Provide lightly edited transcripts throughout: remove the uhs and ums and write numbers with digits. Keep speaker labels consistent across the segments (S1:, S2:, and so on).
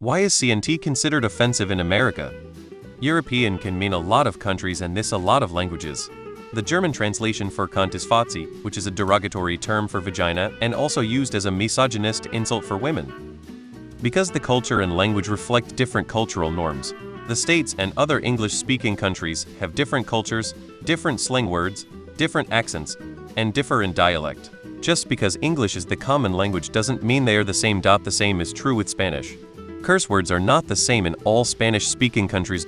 S1: Why is CNT considered offensive in America? European can mean a lot of countries and this a lot of languages. The German translation for cunt is Fotze, which is a derogatory term for vagina and also used as a misogynist insult for women. Because the culture and language reflect different cultural norms, the States and other English-speaking countries have different cultures, different slang words, different accents, and differ in dialect. Just because English is the common language doesn't mean they are the same. The same is true with Spanish. Curse words are not the same in all Spanish-speaking countries.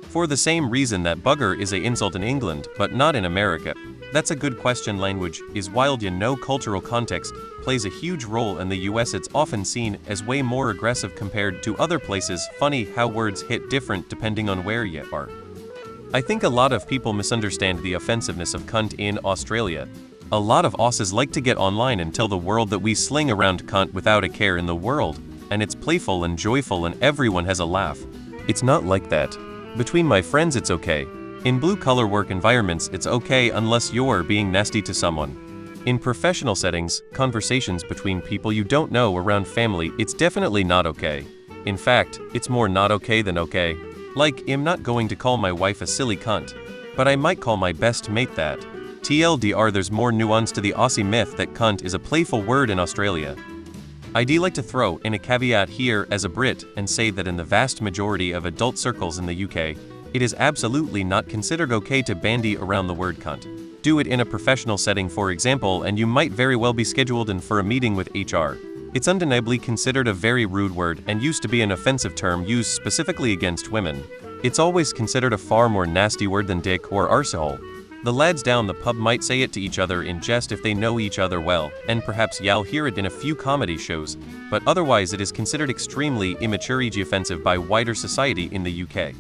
S1: For the same reason that bugger is an insult in England, but not in America. That's a good question. Language is wild. Cultural context plays a huge role. In the US it's often seen as way more aggressive compared to other places. Funny how words hit different depending on where you are. I think a lot of people misunderstand the offensiveness of cunt in Australia. A lot of Aussies like to get online and tell the world that we sling around cunt without a care in the world, and it's playful and joyful and everyone has a laugh. It's not like that. Between my friends it's okay. In blue-collar work environments it's okay unless you're being nasty to someone. In professional settings, conversations between people you don't know around family, it's definitely not okay. In fact, it's more not okay than okay. Like, I'm not going to call my wife a silly cunt, but I might call my best mate that. TLDR, there's more nuance to the Aussie myth that cunt is a playful word in Australia. I'd like to throw in a caveat here as a Brit and say that in the vast majority of adult circles in the UK, it is absolutely not considered okay to bandy around the word cunt. Do it in a professional setting, for example, and you might very well be scheduled in for a meeting with HR. It's undeniably considered a very rude word and used to be an offensive term used specifically against women. It's always considered a far more nasty word than dick or arsehole. The lads down the pub might say it to each other in jest if they know each other well, and perhaps you'll hear it in a few comedy shows, but otherwise it is considered extremely immature and offensive by wider society in the UK.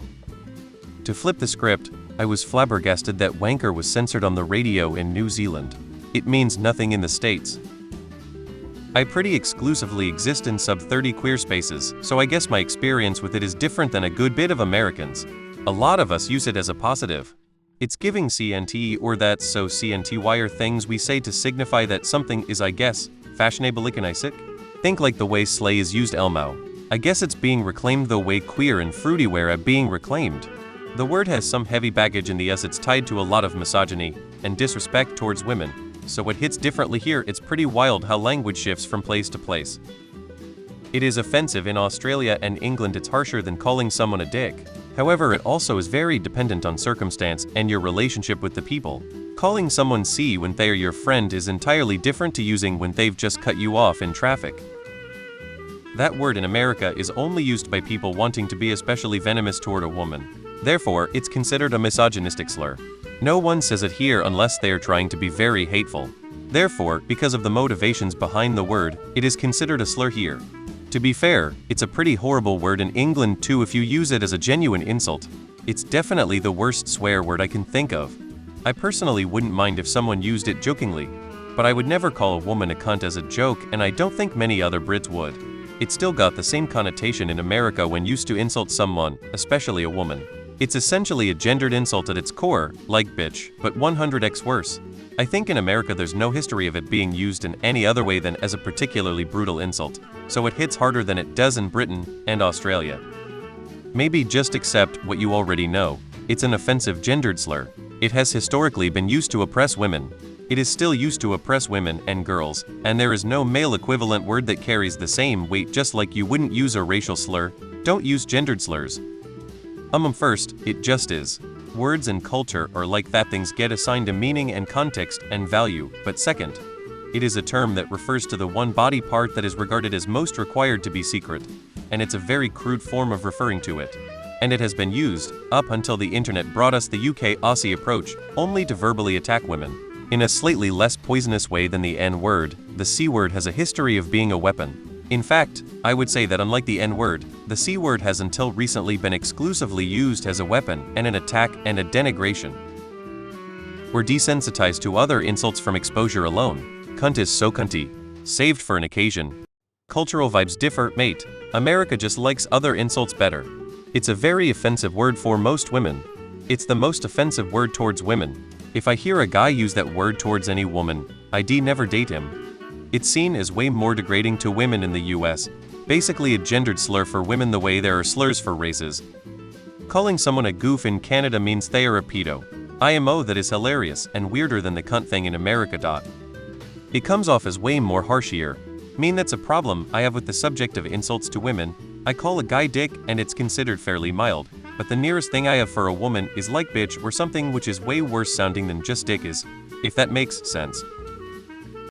S1: To flip the script, I was flabbergasted that wanker was censored on the radio in New Zealand. It means nothing in the States. I pretty exclusively exist in sub-30 queer spaces, so I guess my experience with it is different than a good bit of Americans. A lot of us use it as a positive. It's giving CNT or that's so CNT. Why are things we say to signify that something is, I guess, fashionable and Isaac? Think like the way slay is used elmo. I guess it's being reclaimed the way queer and fruity were being reclaimed. The word has some heavy baggage in the US. It's tied to a lot of misogyny and disrespect towards women, so it hits differently here. It's pretty wild how language shifts from place to place. It is offensive in Australia and England. It's harsher than calling someone a dick. However, it also is very dependent on circumstance and your relationship with the people. Calling someone C when they are your friend is entirely different to using when they've just cut you off in traffic. That word in America is only used by people wanting to be especially venomous toward a woman. Therefore, it's considered a misogynistic slur. No one says it here unless they are trying to be very hateful. Therefore, because of the motivations behind the word, it is considered a slur here. To be fair, it's a pretty horrible word in England too if you use it as a genuine insult. It's definitely the worst swear word I can think of. I personally wouldn't mind if someone used it jokingly, but I would never call a woman a cunt as a joke, and I don't think many other Brits would. It still got the same connotation in America when used to insult someone, especially a woman. It's essentially a gendered insult at its core, like bitch, but 100x worse. I think in America there's no history of it being used in any other way than as a particularly brutal insult, so it hits harder than it does in Britain and Australia. Maybe just accept what you already know. It's an offensive gendered slur. It has historically been used to oppress women. It is still used to oppress women and girls, and there is no male equivalent word that carries the same weight. Just like you wouldn't use a racial slur, don't use gendered slurs. First, it just is. Words and culture are like that. Things get assigned a meaning and context and value, but second, it is a term that refers to the one body part that is regarded as most required to be secret, and it's a very crude form of referring to it. And it has been used, up until the internet brought us the UK Aussie approach, only to verbally attack women. In a slightly less poisonous way than the N-word, the C-word has a history of being a weapon. In fact, I would say that unlike the N-word, the C-word has until recently been exclusively used as a weapon and an attack and a denigration. We're desensitized to other insults from exposure alone. Cunt is so cunty. Saved for an occasion. Cultural vibes differ, mate. America just likes other insults better. It's a very offensive word for most women. It's the most offensive word towards women. If I hear a guy use that word towards any woman, I'd never date him. It's seen as way more degrading to women in the US, Basically a gendered slur for women the way there are slurs for races. Calling someone a goof in Canada means they are a pedo. IMO, that is hilarious and weirder than the cunt thing in America. It comes off as way more harsh here. Mean that's a problem I have with the subject of insults to women. I call a guy dick and it's considered fairly mild, but the nearest thing I have for a woman is like bitch or something which is way worse sounding than just dick is, if that makes sense.